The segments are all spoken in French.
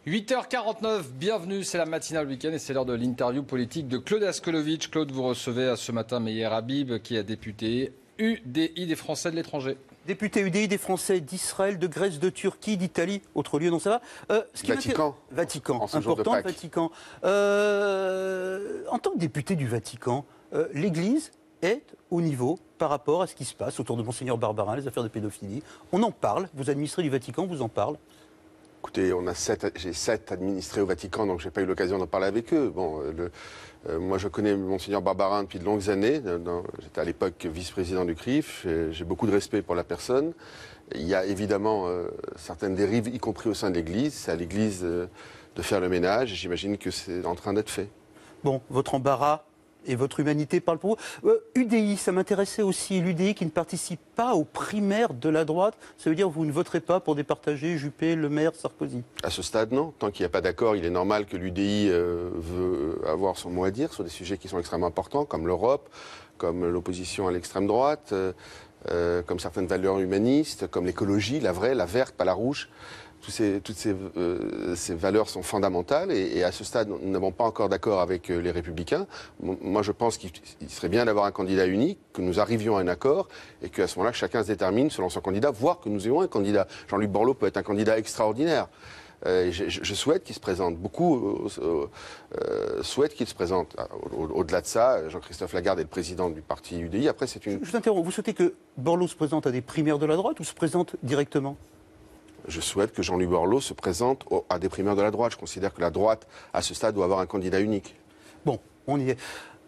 8h49, bienvenue, c'est la matinale week-end et c'est l'heure de l'interview politique de Claude Askolovitch. Claude, vous recevez ce matin Meyer Habib, qui est député UDI des Français de l'étranger. Député UDI des Français d'Israël, de Grèce, de Turquie, d'Italie, autre lieu, non ça va Vatican. Vatican, en important, Vatican. En tant que député du Vatican, l'Église est au niveau par rapport à ce qui se passe autour de Monseigneur Barbarin, les affaires de pédophilie. On en parle, vous administrez du Vatican, vous en parlez. Écoutez, j'ai 7 administrés au Vatican, donc je n'ai pas eu l'occasion d'en parler avec eux. Bon, moi, je connais Monseigneur Barbarin depuis de longues années. J'étais à l'époque vice-président du CRIF. J'ai beaucoup de respect pour la personne. Il y a évidemment certaines dérives, y compris au sein de l'Église. C'est à l'Église de faire le ménage, et j'imagine que c'est en train d'être fait. Bon, votre embarras et votre humanité parlent pour vous. UDI, ça m'intéressait aussi. L'UDI qui ne participe pas aux primaires de la droite, ça veut dire que vous ne voterez pas pour départager Juppé, Le Maire, Sarkozy? À ce stade, non. Tant qu'il n'y a pas d'accord, il est normal que l'UDI veut avoir son mot à dire sur des sujets qui sont extrêmement importants, comme l'Europe, comme l'opposition à l'extrême droite, comme certaines valeurs humanistes, comme l'écologie, la vraie, la verte, pas la rouge. Toutes ces valeurs sont fondamentales et à ce stade, nous n'avons pas encore d'accord avec les Républicains. Moi, je pense qu'il serait bien d'avoir un candidat unique, que nous arrivions à un accord et qu'à ce moment-là, chacun se détermine selon son candidat, voire que nous ayons un candidat. Jean-Luc Borloo peut être un candidat extraordinaire. Je souhaite qu'il se présente. Beaucoup souhaitent qu'il se présente. Au-delà de ça, Jean-Christophe Lagarde est le président du parti UDI. Après, c'est une... Je vous interromps. Vous souhaitez que Borloo se présente à des primaires de la droite ou se présente directement? Je souhaite que Jean-Luc Borloo se présente à des primaires de la droite. Je considère que la droite, à ce stade, doit avoir un candidat unique. Bon, on y est.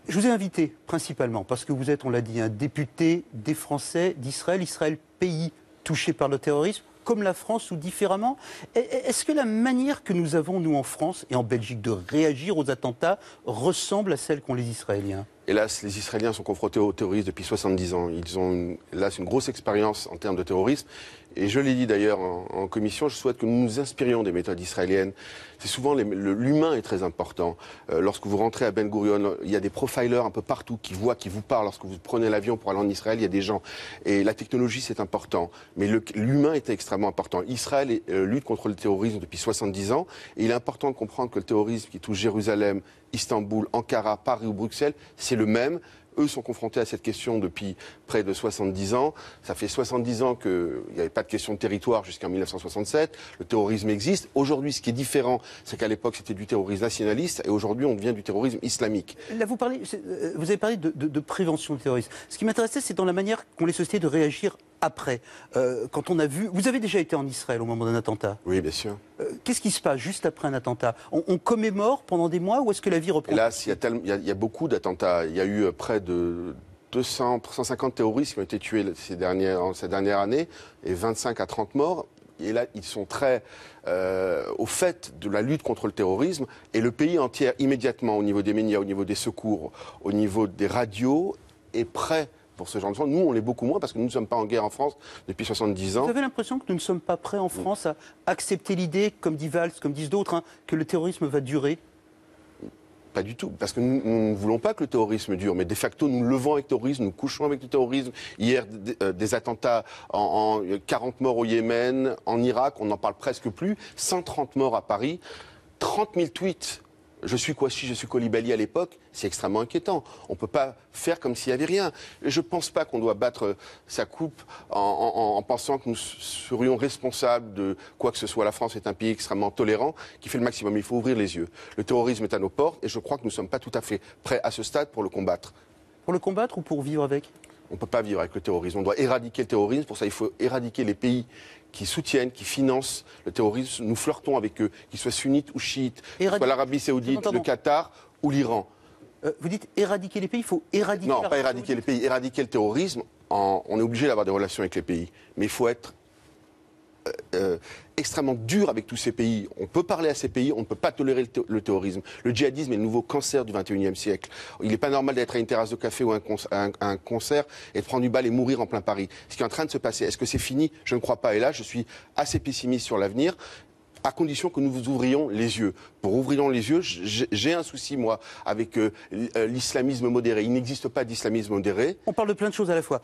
Je vous ai invité principalement parce que vous êtes, on l'a dit, un député des Français d'Israël. Israël, pays touché par le terrorisme, comme la France ou différemment. Est-ce que la manière que nous avons, nous, en France et en Belgique, de réagir aux attentats ressemble à celle qu'ont les Israéliens? Hélas, les Israéliens sont confrontés au terrorisme depuis 70 ans. Ils ont, hélas, une grosse expérience en termes de terrorisme. Et je l'ai dit d'ailleurs en commission, je souhaite que nous nous inspirions des méthodes israéliennes. C'est souvent l'humain est très important. Lorsque vous rentrez à Ben Gurion, il y a des profilers un peu partout qui vous parlent. Lorsque vous prenez l'avion pour aller en Israël, il y a des gens. Et la technologie, c'est important. Mais l'humain est extrêmement important. Israël lutte contre le terrorisme depuis 70 ans. Et il est important de comprendre que le terrorisme qui touche Jérusalem, Istanbul, Ankara, Paris ou Bruxelles, c'est le même. Eux sont confrontés à cette question depuis près de 70 ans. Ça fait 70 ans qu'il n'y avait pas de question de territoire jusqu'en 1967. Le terrorisme existe. Aujourd'hui, ce qui est différent, c'est qu'à l'époque, c'était du terrorisme nationaliste et aujourd'hui, on devient du terrorisme islamique. Là, vous avez parlé de prévention du terrorisme. Ce qui m'intéressait, c'est dans la manière qu'ont les sociétés de réagir après. Quand on a vu... Vous avez déjà été en Israël au moment d'un attentat? Oui, bien sûr. Qu'est-ce qui se passe juste après un attentat? On commémore pendant des mois ou est-ce que la vie reprend? Hélas, il y a beaucoup d'attentats. Il y a eu près de 150 terroristes qui ont été tués ces dernières années et 25 à 30 morts. Et là, ils sont très au fait de la lutte contre le terrorisme. Et le pays entier, immédiatement, au niveau des médias, au niveau des secours, au niveau des radios, est prêt pour ce genre de choses. Nous, on l'est beaucoup moins parce que nous ne sommes pas en guerre en France depuis 70 ans. Vous avez l'impression que nous ne sommes pas prêts en France à accepter l'idée, comme dit Valls, comme disent d'autres, que le terrorisme va durer? Pas du tout, parce que nous ne voulons pas que le terrorisme dure, mais de facto, nous levons avec le terrorisme, nous couchons avec le terrorisme. Hier, des attentats, 40 morts au Yémen, en Irak, on n'en parle presque plus, 130 morts à Paris, 30 000 tweets. Je suis Kouachi, je suis Koulibaly à l'époque, c'est extrêmement inquiétant. On ne peut pas faire comme s'il n'y avait rien. Je ne pense pas qu'on doit battre sa coupe en pensant que nous serions responsables de quoi que ce soit. La France est un pays extrêmement tolérant qui fait le maximum. Il faut ouvrir les yeux. Le terrorisme est à nos portes et je crois que nous ne sommes pas tout à fait prêts à ce stade pour le combattre. Pour le combattre ou pour vivre avec? On ne peut pas vivre avec le terrorisme. On doit éradiquer le terrorisme. Pour ça, il faut éradiquer les pays qui soutiennent, qui financent le terrorisme. Nous flirtons avec eux, qu'ils soient sunnites ou chiites, que ce soit l'Arabie Saoudite, le Qatar ou l'Iran. Vous dites éradiquer les pays, il faut éradiquer... Non, pas éradiquer les pays, éradiquer le terrorisme. On est obligé d'avoir des relations avec les pays. Mais il faut être extrêmement dur avec tous ces pays. On peut parler à ces pays, on ne peut pas tolérer le terrorisme. Le djihadisme est le nouveau cancer du XXIe siècle. Il n'est pas normal d'être à une terrasse de café ou à un concert et de prendre une balle et mourir en plein Paris. Ce qui est en train de se passer, est-ce que c'est fini? Je ne crois pas. Et là, je suis assez pessimiste sur l'avenir. à condition que nous vous ouvrions les yeux. Pour ouvrir les yeux, j'ai un souci, moi, avec l'islamisme modéré. Il n'existe pas d'islamisme modéré. On parle de plein de choses à la fois.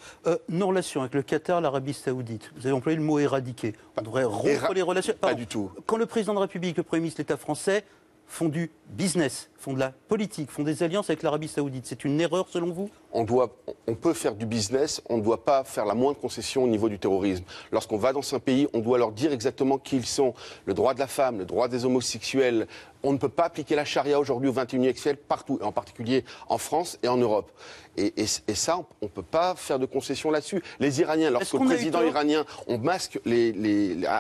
Nos relations avec le Qatar, l'Arabie Saoudite. Vous avez employé le mot éradiquer. On devrait rompre les relations. Pas du tout. Quand le président de la République, le Premier ministre, l'État français font du business, font de la politique, font des alliances avec l'Arabie Saoudite, c'est une erreur selon vous ? On peut faire du business, on ne doit pas faire la moindre concession au niveau du terrorisme. Lorsqu'on va dans un pays, on doit leur dire exactement qui ils sont. Le droit de la femme, le droit des homosexuels. On ne peut pas appliquer la charia aujourd'hui au XXIe siècle partout, et en particulier en France et en Europe. Et ça, on ne peut pas faire de concession là-dessus. Les Iraniens, lorsque le président iranien, on masque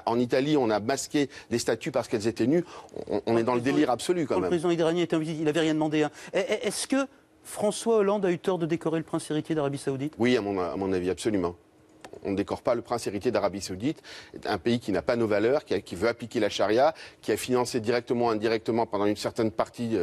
en Italie, on a masqué les statues parce qu'elles étaient nues, on est dans le délire absolu quand même. Le président iranien était en visite, il n'avait rien demandé. Est-ce que François Hollande a eu tort de décorer le prince héritier d'Arabie Saoudite ? Oui, à mon avis, absolument. On ne décore pas le prince héritier d'Arabie Saoudite, un pays qui n'a pas nos valeurs, qui veut appliquer la charia, qui a financé directement ou indirectement pendant une certaine partie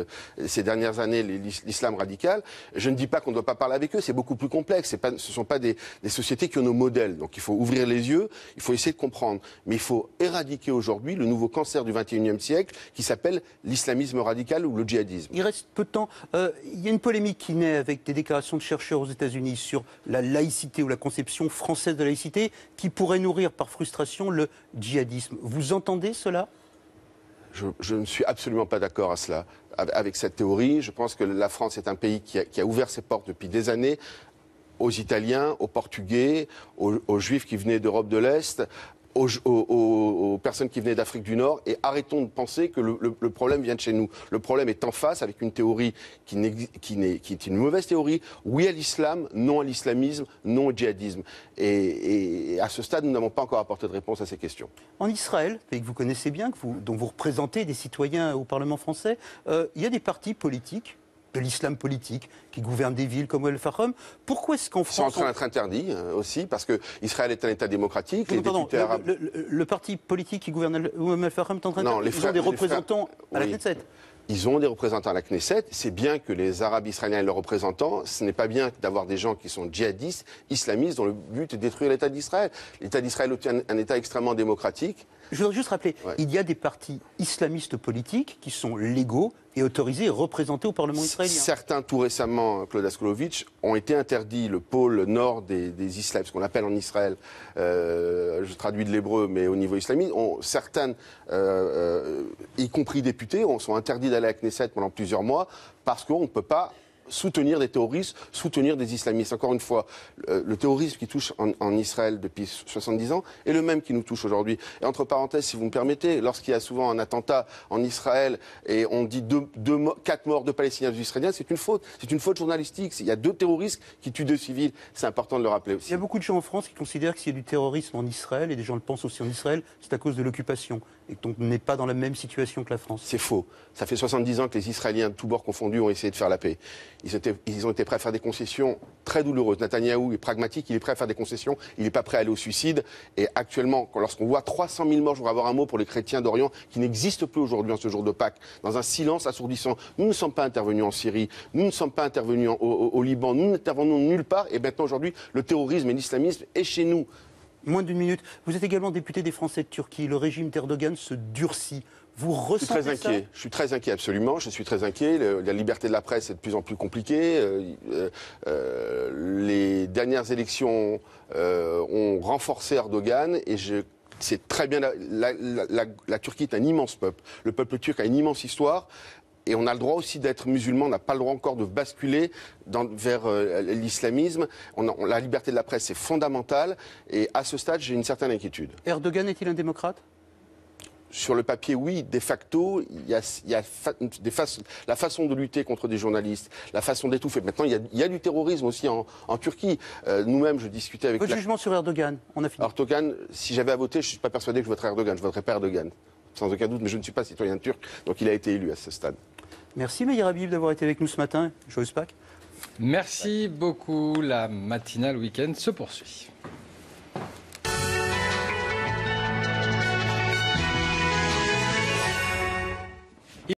ces dernières années l'islam radical. Je ne dis pas qu'on ne doit pas parler avec eux, c'est beaucoup plus complexe. Ce ne sont pas des sociétés qui ont nos modèles. Donc il faut ouvrir les yeux, il faut essayer de comprendre. Mais il faut éradiquer aujourd'hui le nouveau cancer du XXIe siècle qui s'appelle l'islamisme radical ou le djihadisme. Il reste peu de temps. Il y a une polémique qui naît avec des déclarations de chercheurs aux États-Unis sur la laïcité ou la conception française de la laïcité qui pourrait nourrir par frustration le djihadisme. Vous entendez cela ? Je ne suis absolument pas d'accord avec cette théorie. Je pense que la France est un pays qui a ouvert ses portes depuis des années aux Italiens, aux Portugais, aux Juifs qui venaient d'Europe de l'Est, aux personnes qui venaient d'Afrique du Nord, et arrêtons de penser que le problème vient de chez nous. Le problème est en face avec une théorie qui est une mauvaise théorie. Oui à l'islam, non à l'islamisme, non au djihadisme. Et à ce stade, nous n'avons pas encore apporté de réponse à ces questions. En Israël, pays que vous connaissez bien, dont vous représentez des citoyens au Parlement français, il y a des partis politiques de l'islam politique, qui gouvernent des villes comme El Faham. Pourquoi est-ce qu'en France... C'est en train d'être interdit aussi, parce qu'Israël est un État démocratique. Le parti politique qui gouverne El Faham est en train d'être... Ils ont des représentants à la Knesset. Ils ont des représentants à la Knesset. C'est bien que les Arabes israéliens aient leurs représentants. Ce n'est pas bien d'avoir des gens qui sont djihadistes, islamistes, dont le but est de détruire l'État d'Israël. L'État d'Israël est un État extrêmement démocratique. Je voudrais juste rappeler, il y a des partis islamistes politiques qui sont légaux et autorisés et représentés au Parlement israélien. Certains, tout récemment, Claude Askolovitch, ont été interdits. Le pôle nord des islams, ce qu'on appelle en Israël, je traduis de l'hébreu, mais au niveau islamique, certaines, y compris députés, sont interdits d'aller à la Knesset pendant plusieurs mois parce qu'on ne peut pas soutenir des terroristes, soutenir des islamistes. Encore une fois, le terrorisme qui touche en Israël depuis 70 ans est le même qui nous touche aujourd'hui. Et entre parenthèses, si vous me permettez, lorsqu'il y a souvent un attentat en Israël et on dit 4 morts de Palestiniens, d'Israéliens, c'est une faute. C'est une faute journalistique. Il y a 2 terroristes qui tuent 2 civils. C'est important de le rappeler aussi. Il y a beaucoup de gens en France qui considèrent que s'il y a du terrorisme en Israël, et des gens le pensent aussi en Israël, c'est à cause de l'occupation. Et donc on n'est pas dans la même situation que la France. C'est faux. Ça fait 70 ans que les Israéliens de tous bords confondus ont essayé de faire la paix. Ils ont été prêts à faire des concessions très douloureuses. Netanyahou est pragmatique, il est prêt à faire des concessions, il n'est pas prêt à aller au suicide. Et actuellement, lorsqu'on voit 300 000 morts, je voudrais avoir un mot pour les chrétiens d'Orient, qui n'existent plus aujourd'hui en ce jour de Pâques, dans un silence assourdissant. Nous ne sommes pas intervenus en Syrie, nous ne sommes pas intervenus au Liban, nous n'intervenons nulle part. Et maintenant, aujourd'hui, le terrorisme et l'islamisme est chez nous. Moins d'une minute. Vous êtes également député des Français de Turquie. Le régime d'Erdogan se durcit. Vous ressentez ça ? Je suis très inquiet, absolument. Je suis très inquiet. La liberté de la presse est de plus en plus compliquée. Les dernières élections ont renforcé Erdogan et c'est très bien. La Turquie est un immense peuple. Le peuple turc a une immense histoire. Et on a le droit aussi d'être musulman, on n'a pas le droit encore de basculer vers l'islamisme. La liberté de la presse, c'est fondamental. Et à ce stade, j'ai une certaine inquiétude. Erdogan est-il un démocrate ? Sur le papier, oui. De facto, il y a la façon de lutter contre des journalistes, la façon d'étouffer. Maintenant, il y a du terrorisme aussi en Turquie. Nous-mêmes, je discutais avec... Votre jugement sur Erdogan, on a fini. Erdogan, si j'avais à voter, je ne suis pas persuadé que je voterais Erdogan. Je ne voterais pas Erdogan. Sans aucun doute, mais je ne suis pas citoyen turc, donc il a été élu à ce stade. Merci Meyer Habib d'avoir été avec nous ce matin. Joyeuse Pâques. Merci beaucoup. La matinale week-end se poursuit.